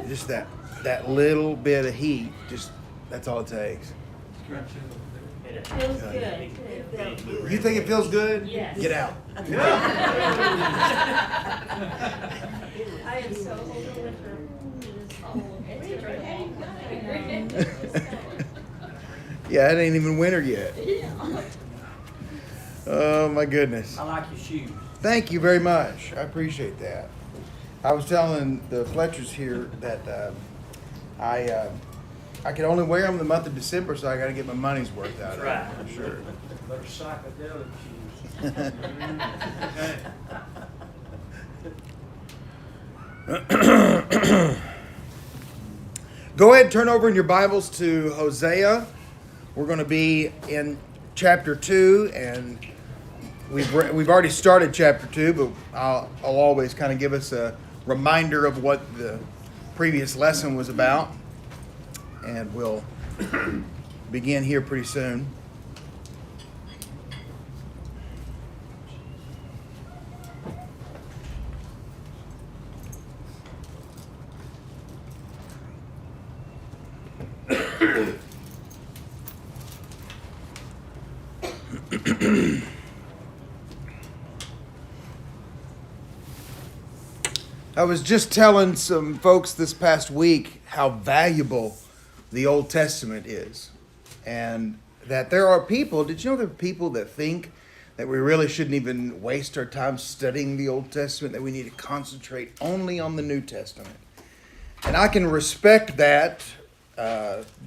Just that little bit of heat, that's all it takes. It feels good. It feels good. You think it feels good? Yes. Get out. I am so over winter. Yeah, it ain't even winter yet. Oh my goodness. I like your shoes. Thank you very much. I appreciate that. I was telling the Fletchers here that I can only wear them the month of December, so I got to get my money's worth out of it. Right. For sure. They're psychedelic shoes. Go ahead and turn over in your Bibles to Hosea. We're going to be in chapter 2, and we've already started chapter 2, but I'll always kind of give us a reminder of what the previous lesson was about, and we'll begin here pretty soon. I was just telling some folks this past week how valuable the Old Testament is. And that there are people, did you know there are people that think that we really shouldn't even waste our time studying the Old Testament, that we need to concentrate only on the New Testament? And I can respect that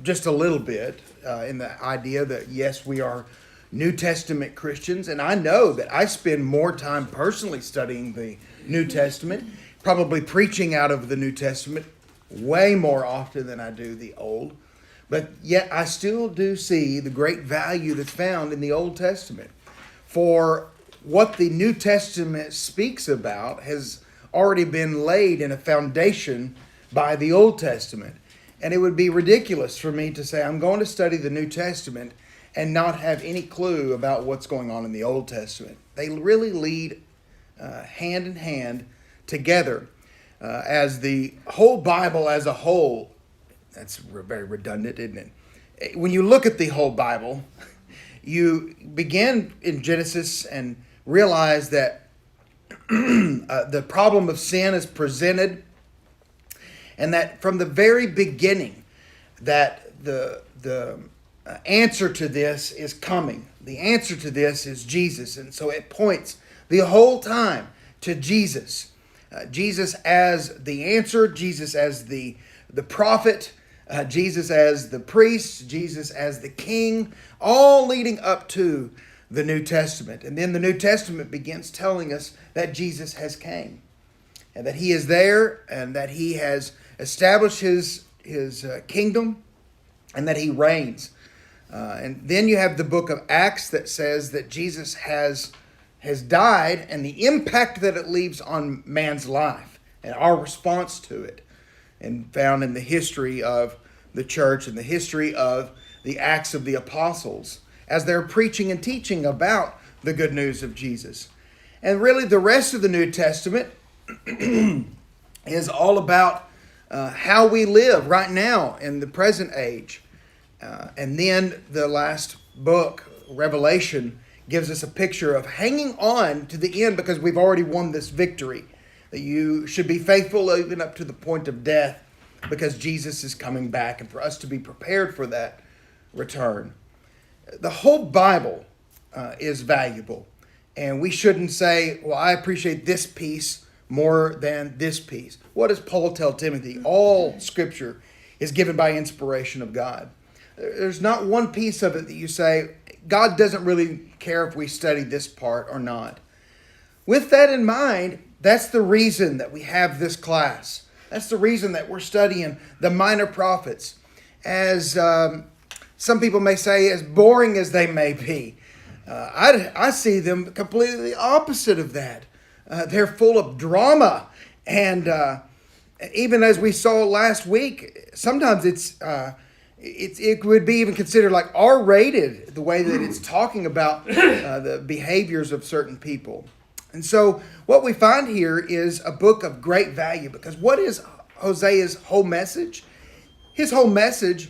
just a little bit in the idea that, yes, we are New Testament Christians. And I know that I spend more time personally studying the New Testament, probably preaching out of the New Testament way more often than I do the Old. But yet I still do see the great value that's found in the Old Testament. For what the New Testament speaks about has already been laid in a foundation by the Old Testament. And it would be ridiculous for me to say I'm going to study the New Testament and not have any clue about what's going on in the Old Testament. They really lead hand in hand together as the whole Bible as a whole. That's very redundant, isn't it? When you look at the whole Bible, you begin in Genesis and realize that the problem of sin is presented, and that from the very beginning that the answer to this is coming. The answer to this is Jesus. And so it points the whole time to Jesus. Jesus as the answer, Jesus as the prophet, Jesus as the priest, Jesus as the king, all leading up to the New Testament. And then the New Testament begins telling us that Jesus has came, and that he is there, and that he has established his kingdom, and that he reigns. And then you have the book of Acts that says that Jesus has died, and the impact that it leaves on man's life and our response to it, and found in the history of the church and the history of the Acts of the Apostles as they're preaching and teaching about the good news of Jesus. And really the rest of the New Testament is all about how we live right now in the present age. And then the last book, Revelation, gives us a picture of hanging on to the end because we've already won this victory. That you should be faithful even up to the point of death because Jesus is coming back, and for us to be prepared for that return. The whole Bible is valuable, and we shouldn't say, well, I appreciate this piece more than this piece. What does Paul tell Timothy? All Scripture is given by inspiration of God. There's not one piece of it that you say, God doesn't really care if we study this part or not. With that in mind, that's the reason that we have this class. That's the reason that we're studying the minor prophets. As some people may say, as boring as they may be, I see them completely the opposite of that. They're full of drama. And even as we saw last week, sometimes it would be even considered like R-rated, the way that it's talking about the behaviors of certain people. And so what we find here is a book of great value, because what is Hosea's whole message? His whole message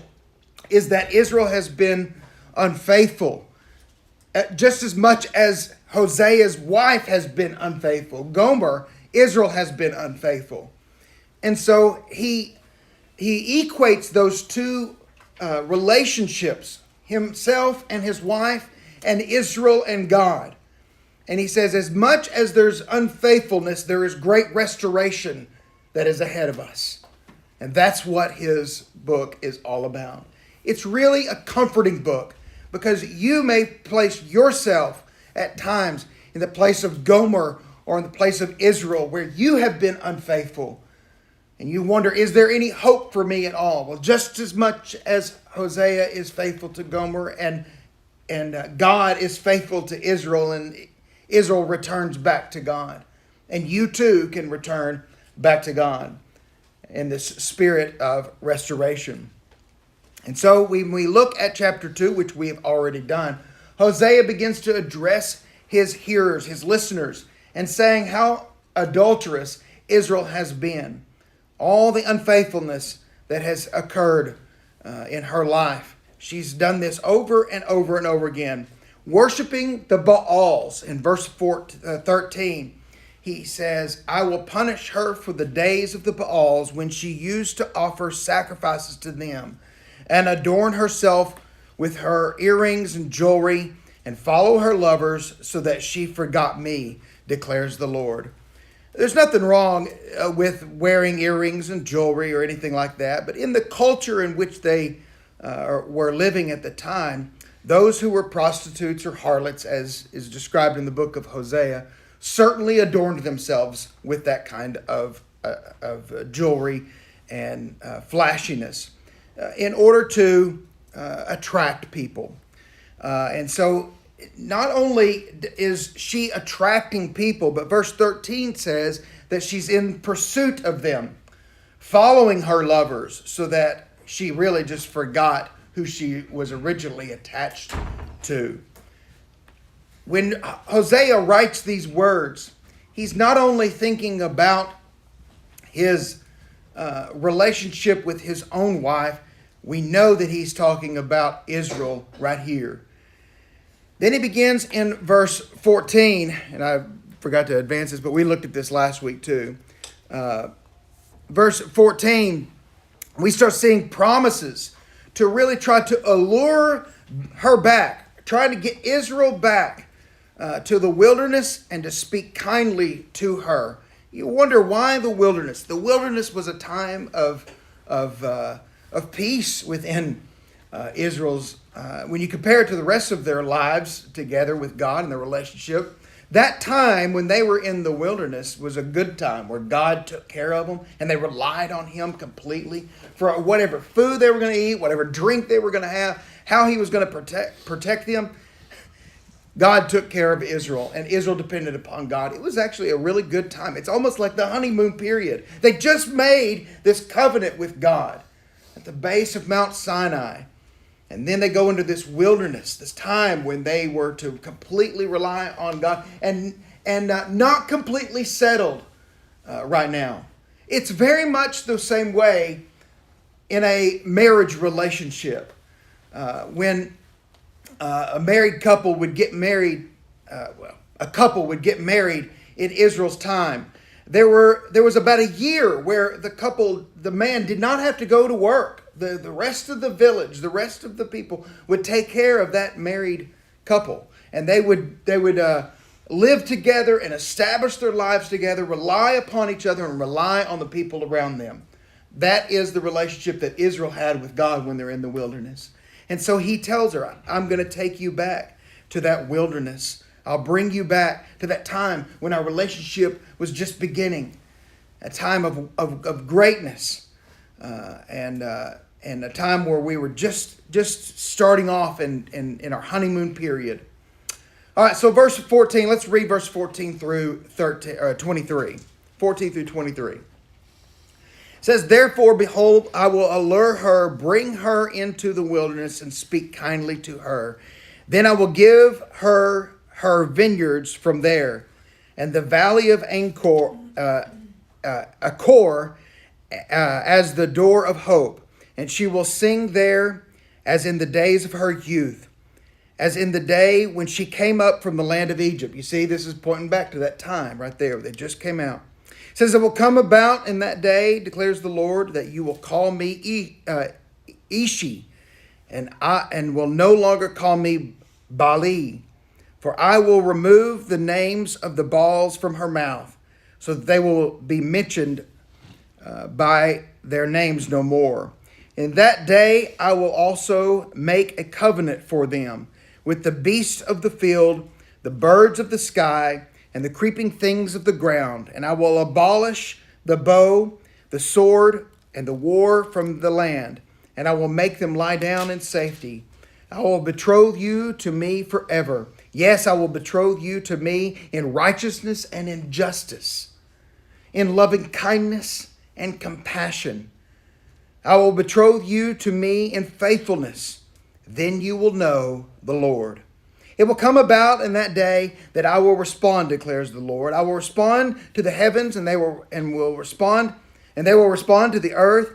is that Israel has been unfaithful. Just as much as Hosea's wife has been unfaithful, Gomer, Israel has been unfaithful. And so he equates those two relationships, himself and his wife, and Israel and God. And he says, as much as there's unfaithfulness, there is great restoration that is ahead of us. And that's what his book is all about. It's really a comforting book because you may place yourself at times in the place of Gomer or in the place of Israel where you have been unfaithful. And you wonder, is there any hope for me at all? Well, just as much as Hosea is faithful to Gomer and God is faithful to Israel, and Israel returns back to God. And you too can return back to God in this spirit of restoration. And so when we look at chapter 2, which we have already done, Hosea begins to address his hearers, his listeners, and saying how adulterous Israel has been. All the unfaithfulness that has occurred in her life. She's done this over and over and over again. Worshipping the Baals. In verse 13, he says, I will punish her for the days of the Baals when she used to offer sacrifices to them and adorn herself with her earrings and jewelry and follow her lovers so that she forgot me, declares the Lord. There's nothing wrong with wearing earrings and jewelry or anything like that. But in the culture in which they were living at the time, those who were prostitutes or harlots, as is described in the book of Hosea, certainly adorned themselves with that kind of jewelry and flashiness in order to attract people. And so not only is she attracting people, but verse 13 says that she's in pursuit of them, following her lovers, so that she really just forgot who she was originally attached to. When Hosea writes these words, he's not only thinking about his relationship with his own wife. We know that he's talking about Israel right here. Then he begins in verse 14, and I forgot to advance this, but we looked at this last week too. Verse 14, we start seeing promises to really try to allure her back, trying to get Israel back to the wilderness and to speak kindly to her. You wonder why the wilderness? The wilderness was a time of peace within Israel's. When you compare it to the rest of their lives together with God and their relationship, that time when they were in the wilderness was a good time where God took care of them and they relied on Him completely for whatever food they were going to eat, whatever drink they were going to have, how He was going to protect them. God took care of Israel, and Israel depended upon God. It was actually a really good time. It's almost like the honeymoon period. They just made this covenant with God at the base of Mount Sinai. And then they go into this wilderness, this time when they were to completely rely on God and not completely settled right now. It's very much the same way in a marriage relationship. When a married couple would get married, a couple would get married in Israel's time. There was about a year where the man did not have to go to work. The rest of the village, the rest of the people would take care of that married couple. And they would live together and establish their lives together, rely upon each other and rely on the people around them. That is the relationship that Israel had with God when they're in the wilderness. And so He tells her, I'm going to take you back to that wilderness. I'll bring you back to that time when our relationship was just beginning. A time of greatness and a time where we were just starting off in our honeymoon period. All right, so verse 14, let's read verse 14 through 23. 14 through 23. It says, therefore, behold, I will allure her, bring her into the wilderness, and speak kindly to her. Then I will give her vineyards from there, and the valley of Achor, as the door of hope, and she will sing there as in the days of her youth, as in the day when she came up from the land of Egypt. You see, this is pointing back to that time right there. They just came out. It says, it will come about in that day, declares the Lord, that you will call me Ishi, and will no longer call me Bali. For I will remove the names of the Baals from her mouth, so that they will be mentioned by their names no more. In that day I will also make a covenant for them with the beasts of the field, the birds of the sky, and the creeping things of the ground. And I will abolish the bow, the sword, and the war from the land. And I will make them lie down in safety. I will betroth you to me forever. Yes, I will betroth you to me in righteousness and in justice, in loving kindness and compassion. I will betroth you to me in faithfulness. Then you will know the Lord. It will come about in that day that I will respond, declares the Lord. I will respond to the heavens, and they will respond to the earth,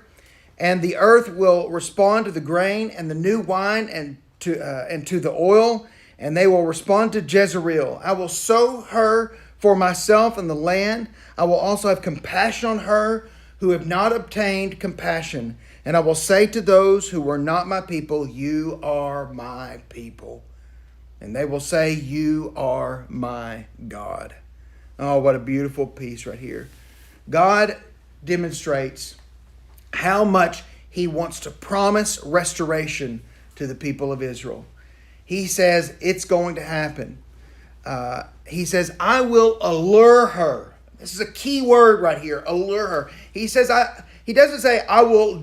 and the earth will respond to the grain and the new wine and to the oil, and they will respond to Jezreel. I will sow her for myself in the land. I will also have compassion on her who have not obtained compassion. And I will say to those who were not my people, you are my people. And they will say, you are my God. Oh, what a beautiful piece right here. God demonstrates how much he wants to promise restoration to the people of Israel. He says it's going to happen. He says, I will allure her. This is a key word right here, allure her. He says, he doesn't say, I will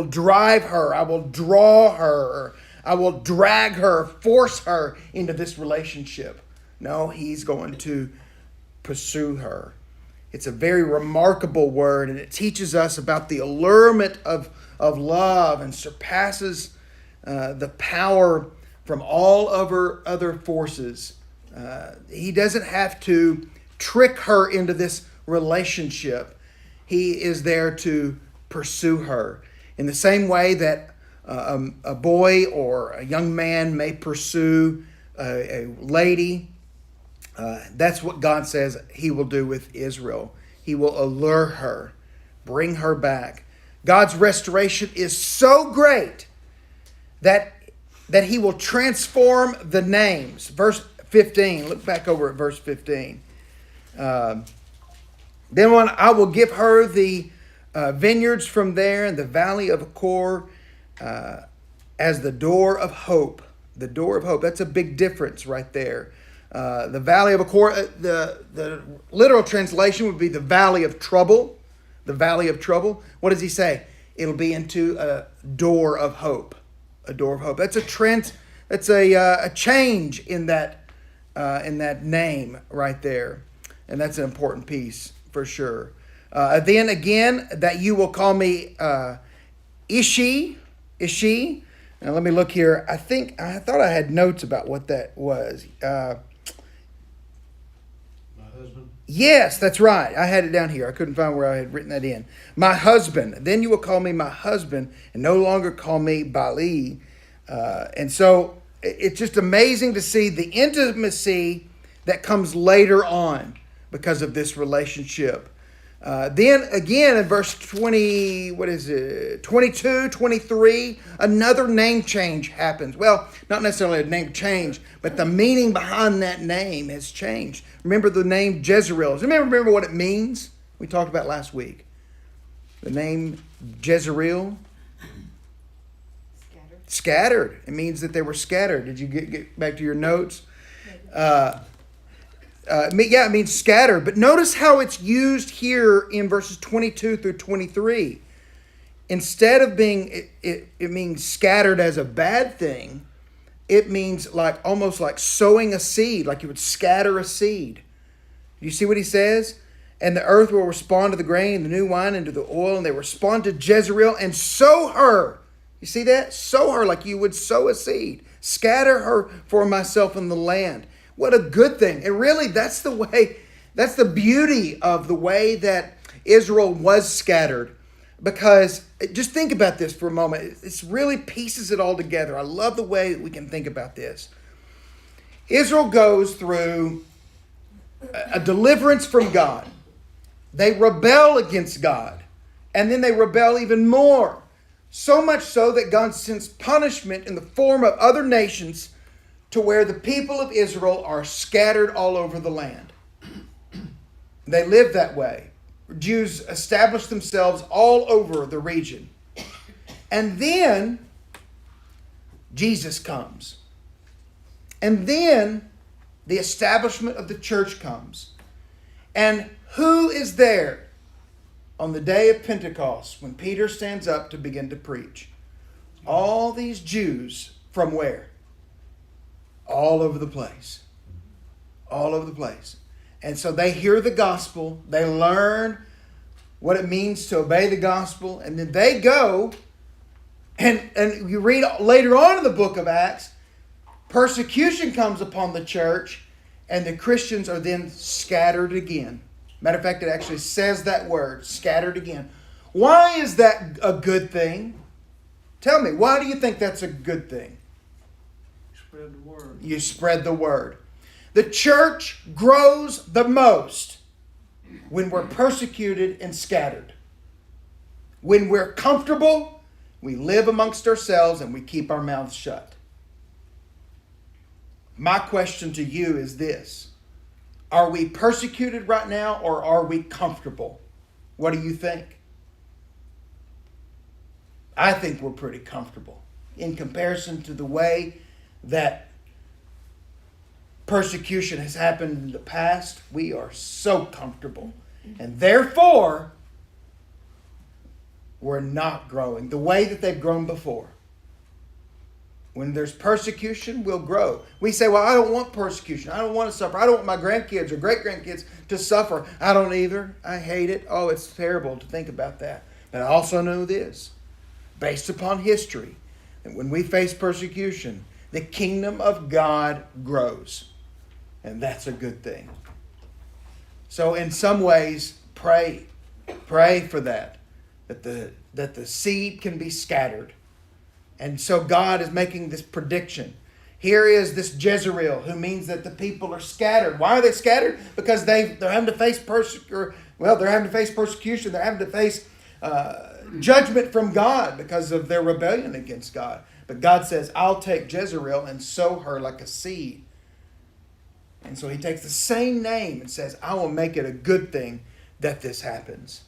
drive her, I will draw her, or I will drag her, force her into this relationship. No, he's going to pursue her. It's a very remarkable word, and it teaches us about the allurement of love and surpasses the power from all other forces. He doesn't have to trick her into this relationship. He is there to pursue her. In the same way that a boy or a young man may pursue a lady, that's what God says he will do with Israel. He will allure her, bring her back. God's restoration is so great that he will transform the names. Verse 15, look back over at verse 15. Then when I will give her the vineyards from there and the valley of Achor as the door of hope. The door of hope. That's a big difference right there. The valley of Achor, the literal translation would be the valley of trouble. The valley of trouble. What does he say? It'll be into a door of hope. A door of hope. That's a change in that name right there. And that's an important piece for sure. Then again, that you will call me Ishi. Now let me look here. I thought I had notes about what that was. My husband. Yes, that's right. I had it down here. I couldn't find where I had written that in. My husband. Then you will call me my husband and no longer call me Bali. And so it's just amazing to see the intimacy that comes later on because of this relationship. Then again in verse 22, 23, another name change happens. Well, not necessarily a name change, but the meaning behind that name has changed. Remember the name Jezreel. Does anybody remember what it means? We talked about last week. The name Jezreel. Scattered. It means that they were scattered. Did you get back to your notes? It means scattered. But notice how it's used here in verses 22 through 23. Instead of being, it means scattered as a bad thing, it means almost like sowing a seed, like you would scatter a seed. You see what he says? And the earth will respond to the grain and the new wine and to the oil, and they respond to Jezreel and sow her. You see that? Sow her like you would sow a seed. Scatter her for myself in the land. What a good thing. And really, that's the beauty of the way that Israel was scattered. Because just think about this for a moment. It really pieces it all together. I love the way that we can think about this. Israel goes through a deliverance from God. They rebel against God. And then they rebel even more. So much so that God sends punishment in the form of other nations to where the people of Israel are scattered all over the land. They live that way. Jews established themselves all over the region. And then Jesus comes. And then the establishment of the church comes. And who is there on the day of Pentecost when Peter stands up to begin to preach? All these Jews from where? All over the place. All over the place. And so they hear the gospel. They learn what it means to obey the gospel. And then they go, and you read later on in the book of Acts, persecution comes upon the church, and the Christians are then scattered again. Matter of fact, it actually says that word, scattered again. Why is that a good thing? Tell me, why do you think that's a good thing? Spread the word. You spread the word. The church grows the most when we're persecuted and scattered. When we're comfortable, we live amongst ourselves and we keep our mouths shut. My question to you is this. Are we persecuted right now or are we comfortable? What do you think? I think we're pretty comfortable in comparison to the way that persecution has happened in the past. We are so comfortable. And therefore, we're not growing the way that they've grown before. When there's persecution, we'll grow. We say, well, I don't want persecution. I don't want to suffer. I don't want my grandkids or great-grandkids to suffer. I don't either. I hate it. Oh, it's terrible to think about that. But I also know this, based upon history, that when we face persecution, the kingdom of God grows. And that's a good thing. So in some ways, pray for that the seed can be scattered. And so God is making this prediction. Here is this Jezreel, who means that the people are scattered. Why are they scattered? Because they're having to face persecution. They're having to face persecution. They're having to face judgment from God because of their rebellion against God. But God says, I'll take Jezreel and sow her like a seed. And so he takes the same name and says, I will make it a good thing that this happens.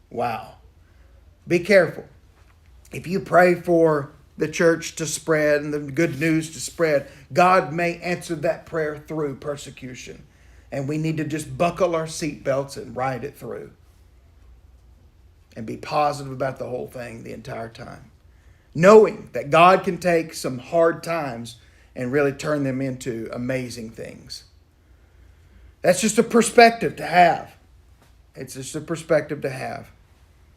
Wow. Be careful. If you pray for the church to spread and the good news to spread, God may answer that prayer through persecution. And we need to just buckle our seatbelts and ride it through. And be positive about the whole thing the entire time. Knowing that God can take some hard times and really turn them into amazing things. That's just a perspective to have. It's just a perspective to have.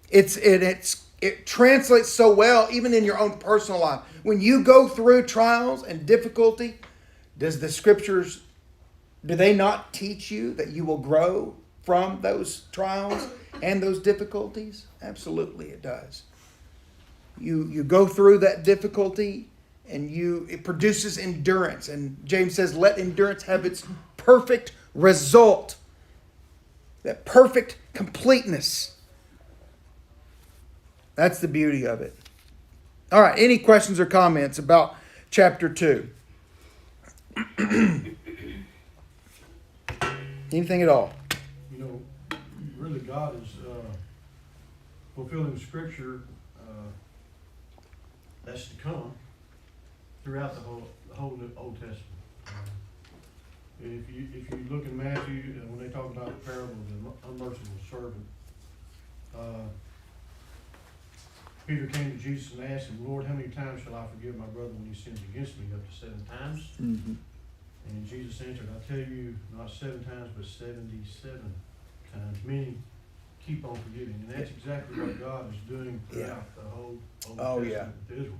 It translates so well even in your own personal life. When you go through trials and difficulty, does the scriptures, do they not teach you that you will grow from those trials and those difficulties? Absolutely it does. You go through that difficulty and it produces endurance. And James says, let endurance have its perfect result. That perfect completeness. That's the beauty of it. All right, any questions or comments about chapter 2? Anything at all? You know, really God is fulfilling Scripture that's to come throughout the whole Old Testament. If you look in Matthew, when they talk about the parable of the unmerciful servant, Peter came to Jesus and asked him, Lord, how many times shall I forgive my brother when he sins against me? Up to 7 times? Mm-hmm. And Jesus answered, I tell you, not 7 times, but 77 times. Meaning, keep on forgiving. And that's exactly what God is doing throughout the whole Old Testament with Israel.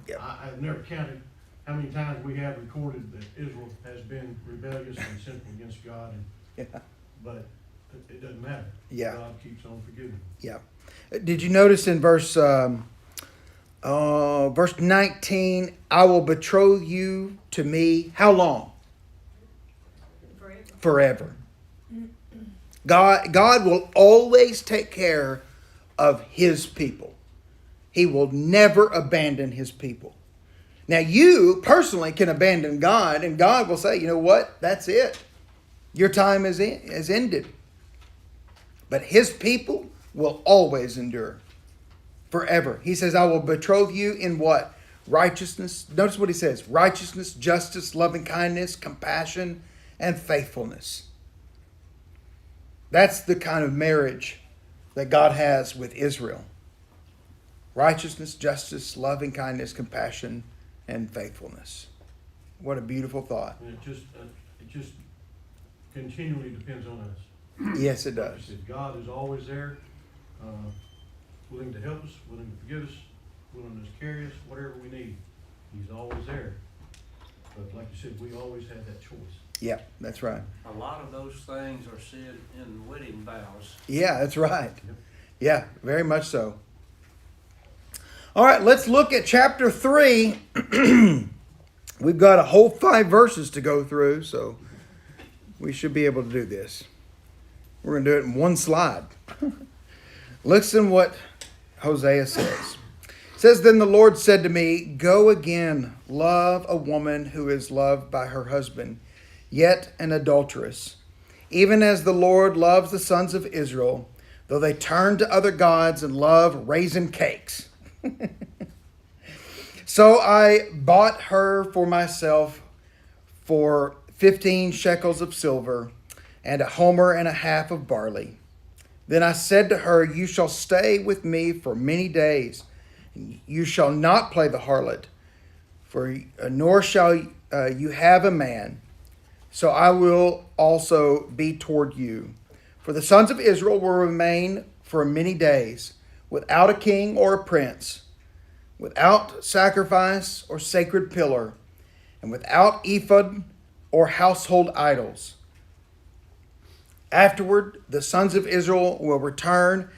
Yeah. I've never counted how many times we have recorded that Israel has been rebellious and sinful against God. But it doesn't matter. Yeah. God keeps on forgiving. Yeah. Did you notice in verse 19, I will betroth you to me. How long? Forever. God will always take care of his people. He will never abandon his people. Now you personally can abandon God, and God will say, you know what? That's it. Your time is ended. But his people will always endure forever. He says, I will betroth you in what? Righteousness. Notice what he says. Righteousness, justice, loving kindness, compassion, and faithfulness. That's the kind of marriage that God has with Israel. Righteousness, justice, loving kindness, compassion, and faithfulness. What a beautiful thought. And it just continually depends on us. Yes, it Like does. you said, God is always there, willing to help us, willing to forgive us, willing to carry us, whatever we need. He's always there. But like you said, we always have that choice. Yeah, that's right. A lot of those things are said in wedding vows. Yeah, that's right. Yep. Yeah, very much so. All right, let's look at chapter 3. We've got a whole 5 verses to go through, so we should be able to do this. We're going to do it in one slide. Listen what Hosea says. It says, Then the Lord said to me, Go again, love a woman who is loved by her husband, yet an adulteress, even as the Lord loves the sons of Israel, though they turn to other gods and love raisin cakes. So I bought her for myself for 15 shekels of silver and a homer and a half of barley. Then I said to her, You shall stay with me for many days. You shall not play the harlot, nor shall you have a man. So I will also be toward you. For the sons of Israel will remain for many days, without a king or a prince, without sacrifice or sacred pillar, and without ephod or household idols. Afterward, the sons of Israel will return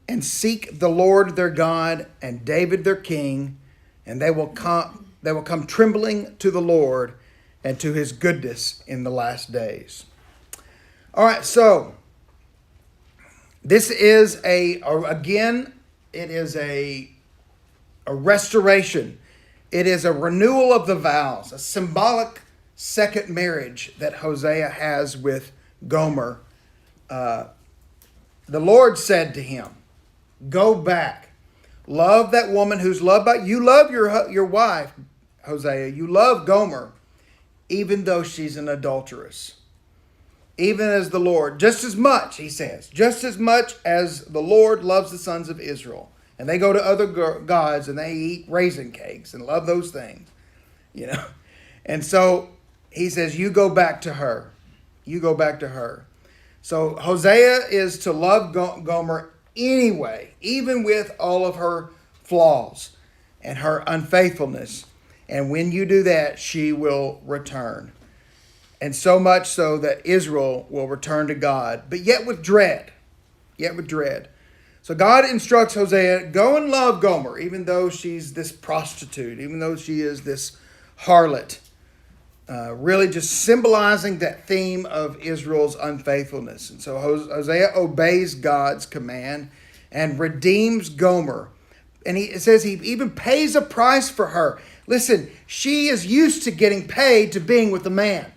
and seek the Lord their God and David their king, and they will come trembling to the Lord and to his goodness in the last days. All right, so this is a restoration. It is a renewal of the vows, a symbolic second marriage that Hosea has with Gomer. The Lord said to him, Go back. Love that woman who's loved by you. Love your wife, Hosea. You love Gomer, even though she's an adulteress. Even as the Lord, just as much, he says, just as much as the Lord loves the sons of Israel. And they go to other gods and they eat raisin cakes and love those things, you know. And so he says, you go back to her. You go back to her. So Hosea is to love Gomer anyway, even with all of her flaws and her unfaithfulness. And when you do that, she will return. And so much so that Israel will return to God, but yet with dread. Yet with dread. So God instructs Hosea, go and love Gomer, even though she's this prostitute, even though she is this harlot. Really just symbolizing that theme of Israel's unfaithfulness. And so Hosea obeys God's command and redeems Gomer. And it says he even pays a price for her. Listen, she is used to getting paid to being with a man.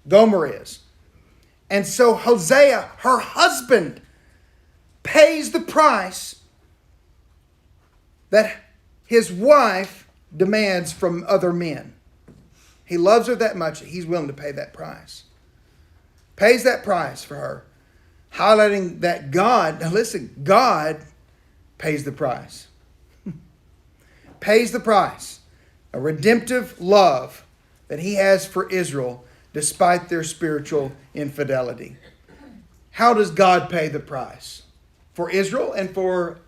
Gomer is. And so Hosea, her husband, pays the price that his wife demands from other men. He loves her that much that he's willing to pay that price. Pays that price for her. Highlighting that God, now listen, God pays the price. Pays the price. A redemptive love that he has for Israel despite their spiritual infidelity. How does God pay the price? For Israel and for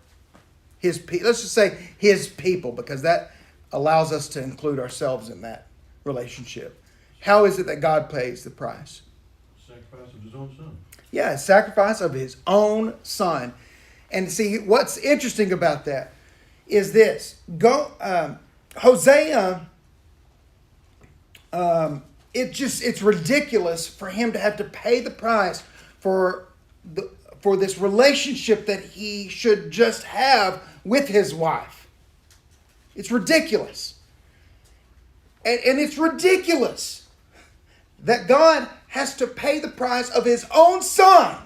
his people. Let's just say his people, because that allows us to include ourselves in that relationship. How is it that God pays the price? Sacrifice of his own son. Yeah, a sacrifice of his own son. And see, what's interesting about that is this. Hosea, it's ridiculous for him to have to pay the price for this relationship that he should just have with his wife. It's ridiculous. And it's ridiculous that God has to pay the price of his own son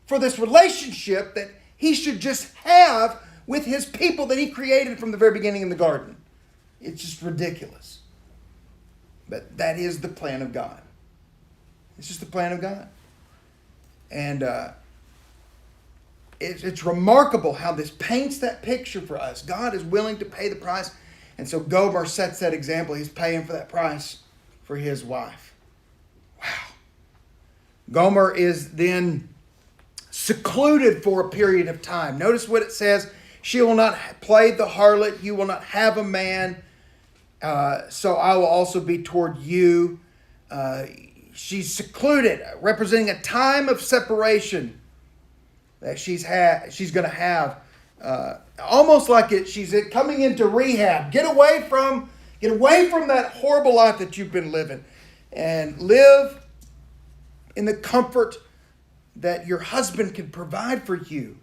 for this relationship that he should just have with his people that he created from the very beginning in the garden. It's just ridiculous. But that is the plan of God. It's just the plan of God. And it's remarkable how this paints that picture for us. God is willing to pay the price. And so Gomer sets that example. He's paying for that price for his wife. Wow. Gomer is then secluded for a period of time. Notice what it says. She will not play the harlot. You will not have a man. So I will also be toward you. She's secluded, representing a time of separation that she's going to have. Almost like she's coming into rehab. Get away from that horrible life that you've been living, and live in the comfort that your husband can provide for you.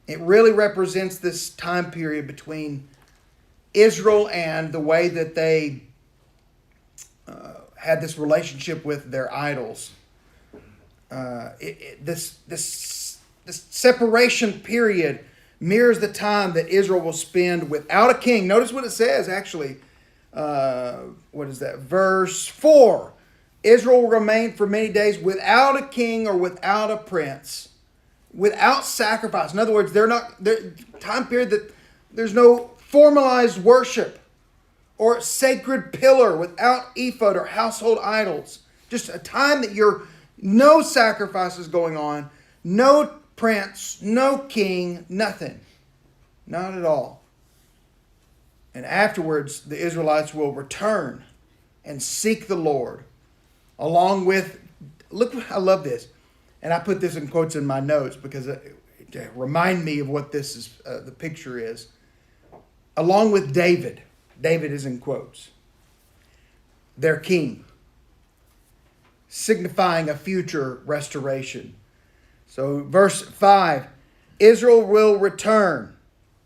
It really represents this time period between Israel and the way that they had this relationship with their idols. This separation period mirrors the time that Israel will spend without a king. Notice what it says, actually. What is that? Verse 4. Israel will remain for many days without a king or without a prince, without sacrifice. In other words, time period that there's no formalized worship or sacred pillar, without ephod or household idols. Just a time that no sacrifices going on, no prince, no king, nothing. Not at all. And afterwards, the Israelites will return and seek the Lord. Along with, I love this. And I put this in quotes in my notes because to remind me of what this is, the picture is. Along with David. David is in quotes. Their king. Signifying a future restoration. So verse 5. Israel will return.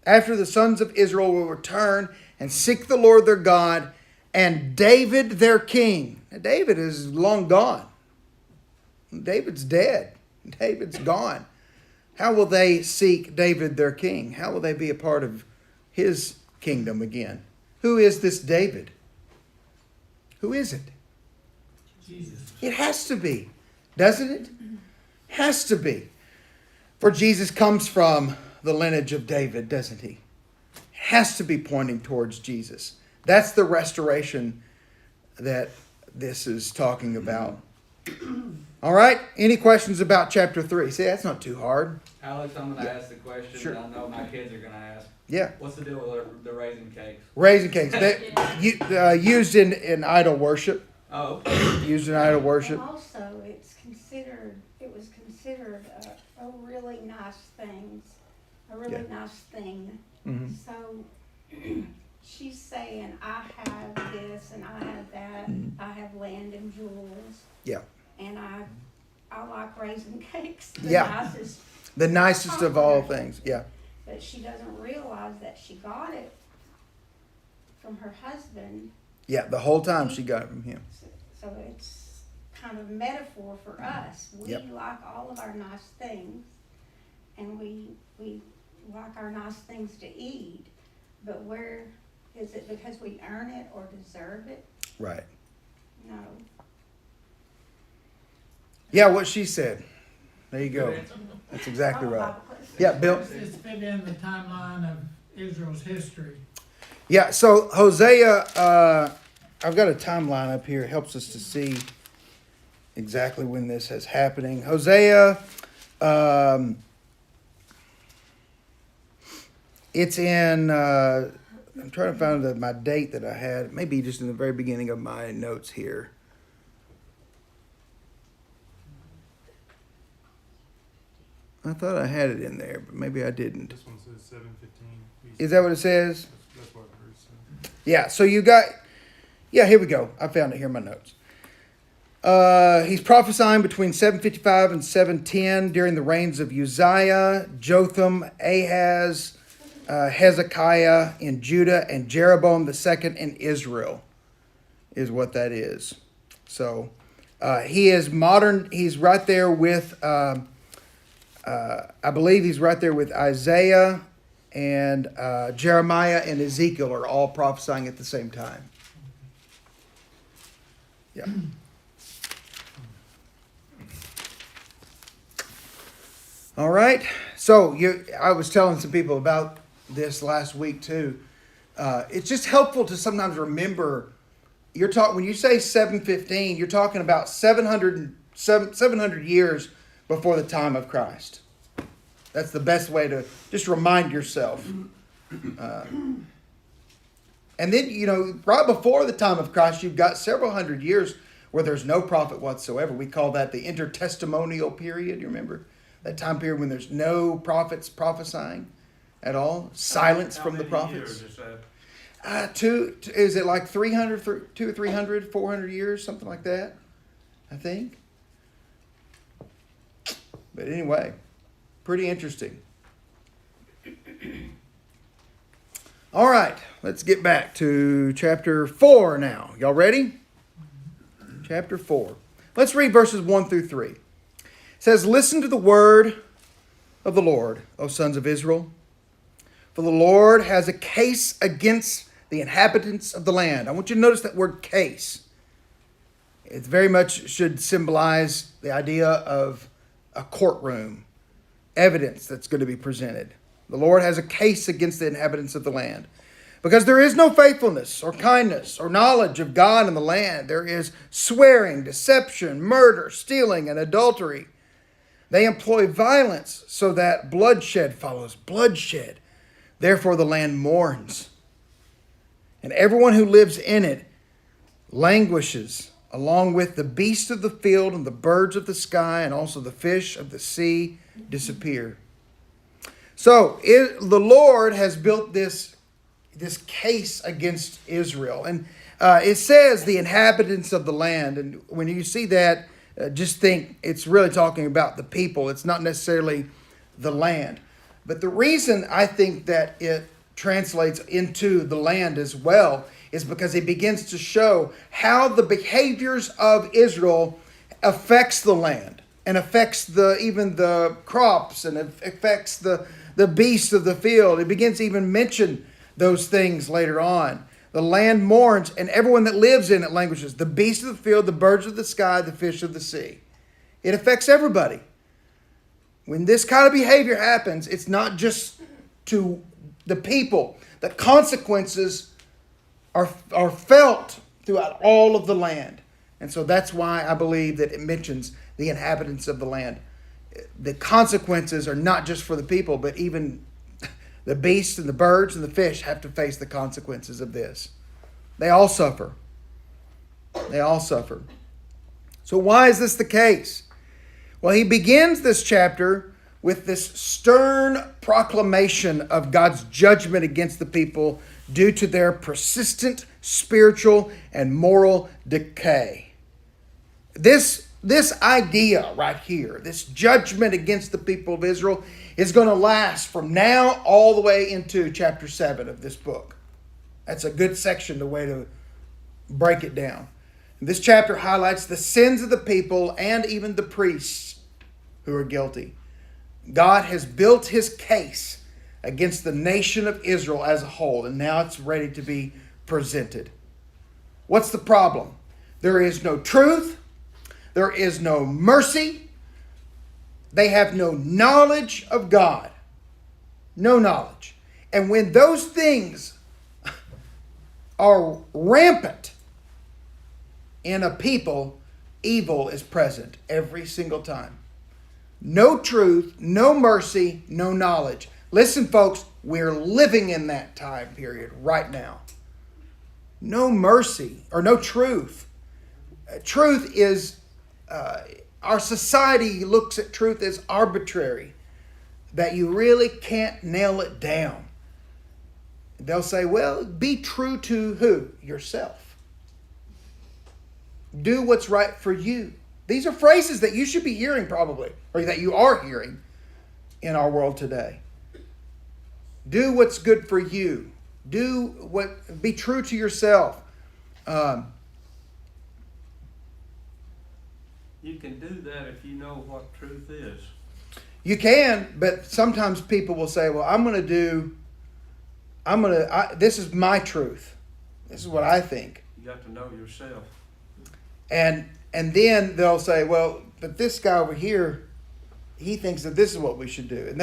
After the sons of Israel will return and seek the Lord their God, and David their king. Now, David is long gone. David's dead. David's gone. How will they seek David their king? How will they be a part of his kingdom again? Who is this David? Who is it? Jesus. It has to be, doesn't it? Has to be. For Jesus comes from the lineage of David, doesn't he? Has to be pointing towards Jesus. That's the restoration that this is talking about. All right. Any questions about chapter 3? See, that's not too hard. Alex, I'm going to ask the question Sure. that I know my kids are going to ask. Yeah. What's the deal with the raisin cakes? Raisin cakes. Used in idol worship. Oh. Used in idol worship. And also, it was considered a really nice thing. Mm-hmm. So she's saying, I have this and I have that. Mm-hmm. I have land and jewels. Yeah. And I like raisin cakes. Yeah. The nicest of all things. Yeah. But she doesn't realize that she got it from her husband. Yeah. The whole time she got it from him. So it's kind of a metaphor for us. We Yep. like all of our nice things, and we like our nice things to eat, but where is it because we earn it or deserve it? Right. No. Yeah, what she said. There you go. That's exactly right. Yeah, Bill. It's fit in the timeline of Israel's history. Yeah, so Hosea, I've got a timeline up here. It helps us to see exactly when this is happening. Hosea, it's in, I'm trying to find my date that I had. Maybe just in the very beginning of my notes here. I thought I had it in there, but maybe I didn't. This one says 7:15. Is that what it says? That's what I heard. So. Yeah, so you got, here we go. I found it here in my notes. He's prophesying between 755 and 710 during the reigns of Uzziah, Jotham, Ahaz, Hezekiah in Judah, and Jeroboam II in Israel, is what that is. So he is modern. He's right there with, I believe he's right there with Isaiah, and Jeremiah and Ezekiel are all prophesying at the same time. Yeah. All right. So I was telling some people about this last week too. It's just helpful to sometimes remember. When you say 715, you're talking about 700 years before the time of Christ. That's the best way to just remind yourself. And then, right before the time of Christ, you've got several hundred years where there's no prophet whatsoever. We call that the intertestamental period. You remember that time period when there's no prophets prophesying at all? Silence from the prophets. Is it like 300, 200, 300, 400 years, something like that? I think. But anyway, pretty interesting. All right, let's get back to chapter 4 now. Y'all ready? Chapter 4. Let's read verses 1 through 3. It says, "Listen to the word of the Lord, O sons of Israel. For the Lord has a case against the inhabitants of the land." I want you to notice that word case. It very much should symbolize the idea of a courtroom, evidence that's going to be presented. The Lord has a case against the inhabitants of the land. Because there is no faithfulness or kindness or knowledge of God in the land. There is swearing, deception, murder, stealing, and adultery. They employ violence so that bloodshed follows bloodshed. Therefore the land mourns. And everyone who lives in it languishes, along with the beasts of the field and the birds of the sky, and also the fish of the sea disappear. So the Lord has built this case against Israel. And it says the inhabitants of the land. And when you see that, just think it's really talking about the people. It's not necessarily the land. But the reason I think that it translates into the land as well is because it begins to show how the behaviors of Israel affects the land and affects even the crops and affects the beasts of the field. It begins to even mention those things later on. The land mourns, and everyone that lives in it languishes. The beasts of the field, the birds of the sky, the fish of the sea. It affects everybody. When this kind of behavior happens, it's not just to the people. The consequences are felt throughout all of the land. And so that's why I believe that it mentions the inhabitants of the land. The consequences are not just for the people, but even the beasts and the birds and the fish have to face the consequences of this. They all suffer. They all suffer. So why is this the case? Well, he begins this chapter with this stern proclamation of God's judgment against the people due to their persistent spiritual and moral decay. This idea right here, this judgment against the people of Israel, is going to last from now all the way into chapter 7 of this book. That's a good section, the way to break it down. This chapter highlights the sins of the people and even the priests who are guilty. God has built his case against the nation of Israel as a whole, and now it's ready to be presented. What's the problem? There is no truth. There is no mercy. They have no knowledge of God. No knowledge. And when those things are rampant in a people, evil is present every single time. No truth, no mercy, no knowledge. Listen, folks, we're living in that time period right now. No mercy or no truth. Truth is, our society looks at truth as arbitrary. that you really can't nail it down. They'll say, well, be true to who? Yourself. Do what's right for you. These are phrases that you should be hearing probably, or that you are hearing in our world today. Do what's good for you. Be true to yourself. You can do that if you know what truth is. You can, but sometimes people will say, well, this is my truth. This is what I think. You got to know yourself. And then they'll say, well, but this guy over here, he thinks that this is what we should do. And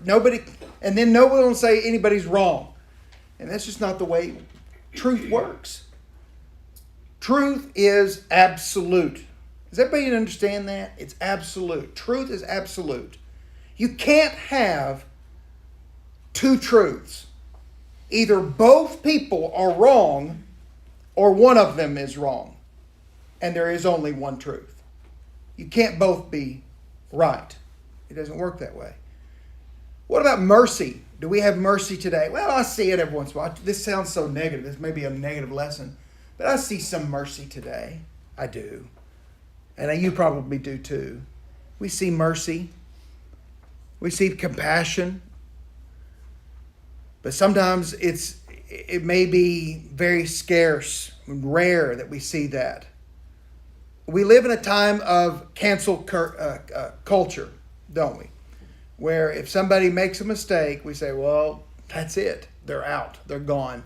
nobody will say anybody's wrong. And that's just not the way truth works. Truth is absolute. Does everybody understand that? It's absolute. Truth is absolute. You can't have two truths. Either both people are wrong or one of them is wrong. And there is only one truth. You can't both be right. It doesn't work that way. What about mercy? Do we have mercy today? Well, I see it every once in a while. This sounds so negative. This may be a negative lesson. But I see some mercy today. I do. And you probably do too. We see mercy. We see compassion. But sometimes it may be very scarce and rare that we see that. We live in a time of cancel culture, don't we? Where if somebody makes a mistake, we say, well, that's it. They're out. They're gone.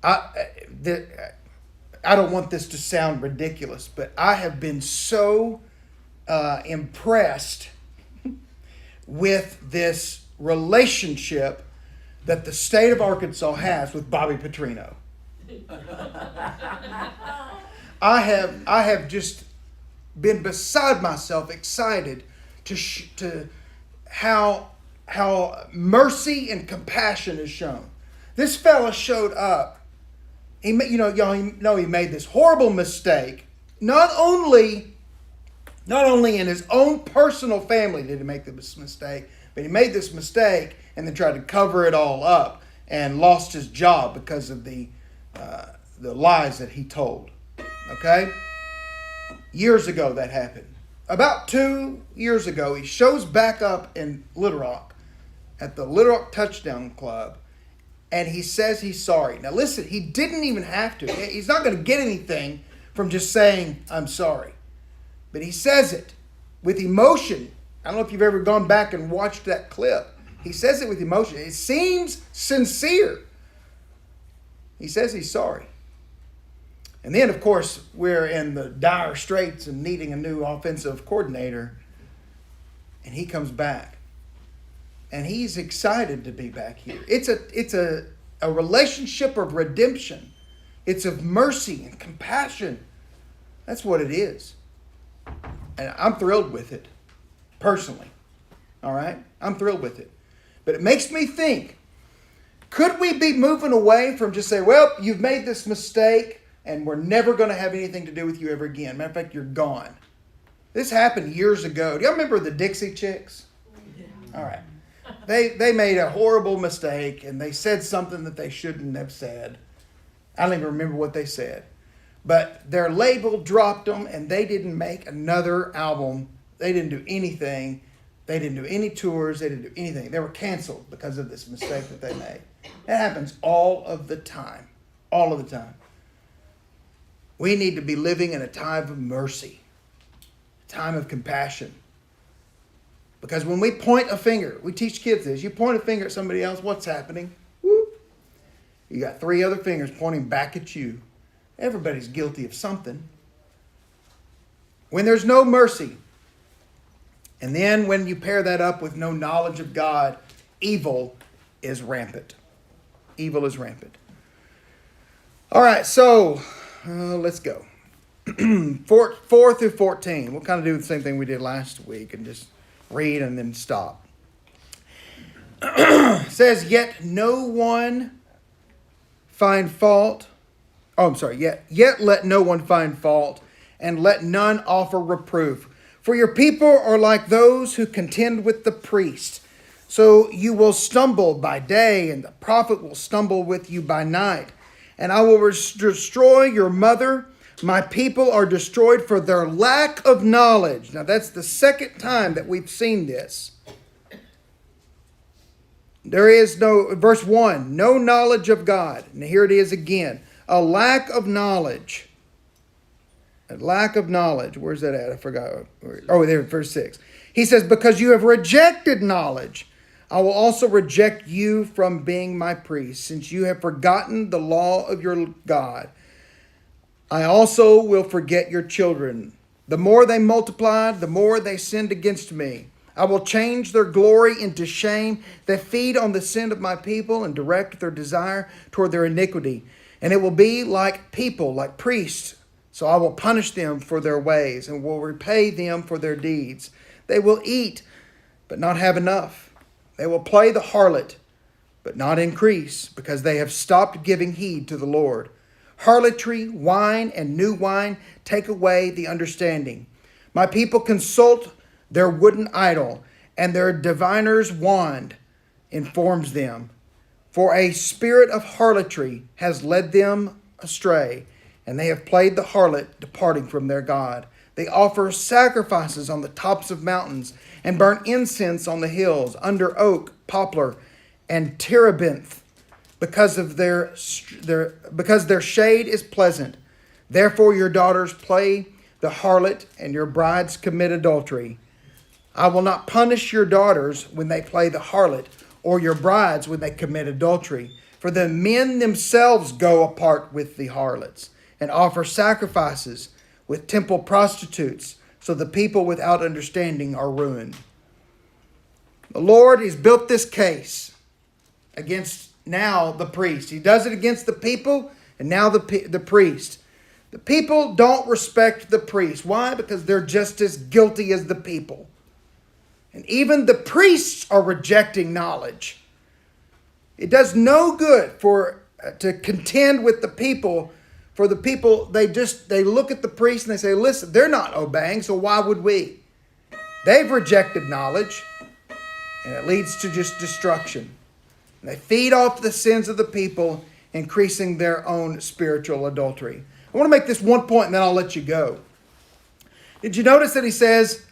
I don't want this to sound ridiculous, but I have been so impressed with this relationship that the state of Arkansas has with Bobby Petrino. I have just been beside myself, excited to how mercy and compassion is shown. This fella showed up. He made this horrible mistake. Not only in his own personal family did he make this mistake, but he made this mistake and then tried to cover it all up and lost his job because of the lies that he told. Okay? Years ago that happened. About 2 years ago, he shows back up in Little Rock at the Little Rock Touchdown Club, and he says he's sorry. Now listen, he didn't even have to. He's not going to get anything from just saying, I'm sorry. But he says it with emotion. I don't know if you've ever gone back and watched that clip. He says it with emotion. It seems sincere. He says he's sorry. And then, of course, we're in the dire straits and needing a new offensive coordinator. And he comes back. And he's excited to be back here. It's a relationship of redemption. It's of mercy and compassion. That's what it is. And I'm thrilled with it, personally. All right? I'm thrilled with it. But it makes me think, could we be moving away from just say, well, you've made this mistake, and we're never going to have anything to do with you ever again. Matter of fact, you're gone. This happened years ago. Do y'all remember the Dixie Chicks? Yeah. All right. They made a horrible mistake, and they said something that they shouldn't have said. I don't even remember what they said. But their label dropped them, and they didn't make another album. They didn't do anything. They didn't do any tours. They didn't do anything. They were canceled because of this mistake that they made. That happens all of the time. All of the time. We need to be living in a time of mercy, a time of compassion. Because when we point a finger, we teach kids this, you point a finger at somebody else, what's happening? Whoop. You got 3 other fingers pointing back at you. Everybody's guilty of something. When there's no mercy, and then when you pair that up with no knowledge of God, evil is rampant. Evil is rampant. All right, so let's go. 4 through 14. We'll kind of do the same thing we did last week and just read and then stop. It says, yet no one find fault. Oh, I'm sorry. Yet let no one find fault, and let none offer reproof. For your people are like those who contend with the priest. So you will stumble by day, and the prophet will stumble with you by night. And I will destroy your mother. My people are destroyed for their lack of knowledge. Now that's the second time that we've seen this. There is no, verse 1, no knowledge of God. And here it is again. A lack of knowledge. A lack of knowledge. Where's that at? I forgot. Oh, there, verse 6. He says, because you have rejected knowledge, I will also reject you from being my priest, since you have forgotten the law of your God. I also will forget your children. The more they multiplied, the more they sinned against me. I will change their glory into shame. They feed on the sin of my people and direct their desire toward their iniquity. And it will be like people, like priests. So I will punish them for their ways and will repay them for their deeds. They will eat, but not have enough. They will play the harlot, but not increase, because they have stopped giving heed to the Lord. Harlotry, wine, and new wine take away the understanding. My people consult their wooden idol, and their diviner's wand informs them. For a spirit of harlotry has led them astray, and they have played the harlot, departing from their God. They offer sacrifices on the tops of mountains, and burn incense on the hills, under oak, poplar, and terebinth, because their shade is pleasant. Therefore your daughters play the harlot, and your brides commit adultery. I will not punish your daughters when they play the harlot, or your brides when they commit adultery. For the men themselves go apart with the harlots, and offer sacrifices with temple prostitutes, so the people without understanding are ruined. The Lord has built this case against now the priest. He does it against the people and now the priest. The people don't respect the priest. Why? Because they're just as guilty as the people. And even the priests are rejecting knowledge. It does no good to contend with the people. For the people, they look at the priest and they say, listen, they're not obeying, so why would we? They've rejected knowledge, and it leads to just destruction. And they feed off the sins of the people, increasing their own spiritual adultery. I want to make this one point and then I'll let you go. Did you notice that he says,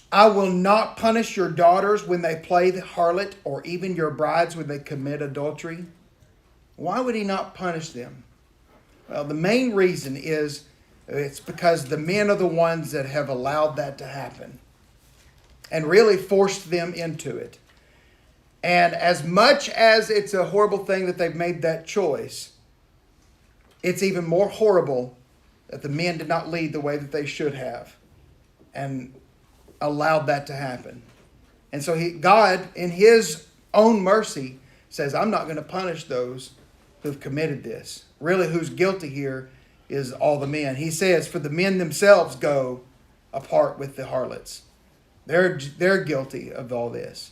I will not punish your daughters when they play the harlot, or even your brides when they commit adultery? Why would he not punish them? Well, the main reason is it's because the men are the ones that have allowed that to happen and really forced them into it. And as much as it's a horrible thing that they've made that choice, it's even more horrible that the men did not lead the way that they should have and allowed that to happen. And so God, in his own mercy, says, I'm not going to punish those who've committed this. Really, who's guilty here is all the men. He says, for the men themselves go apart with the harlots. They're guilty of all this.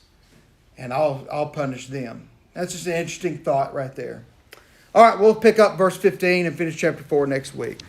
And I'll punish them. That's just an interesting thought right there. All right, we'll pick up verse 15 and finish chapter 4 next week.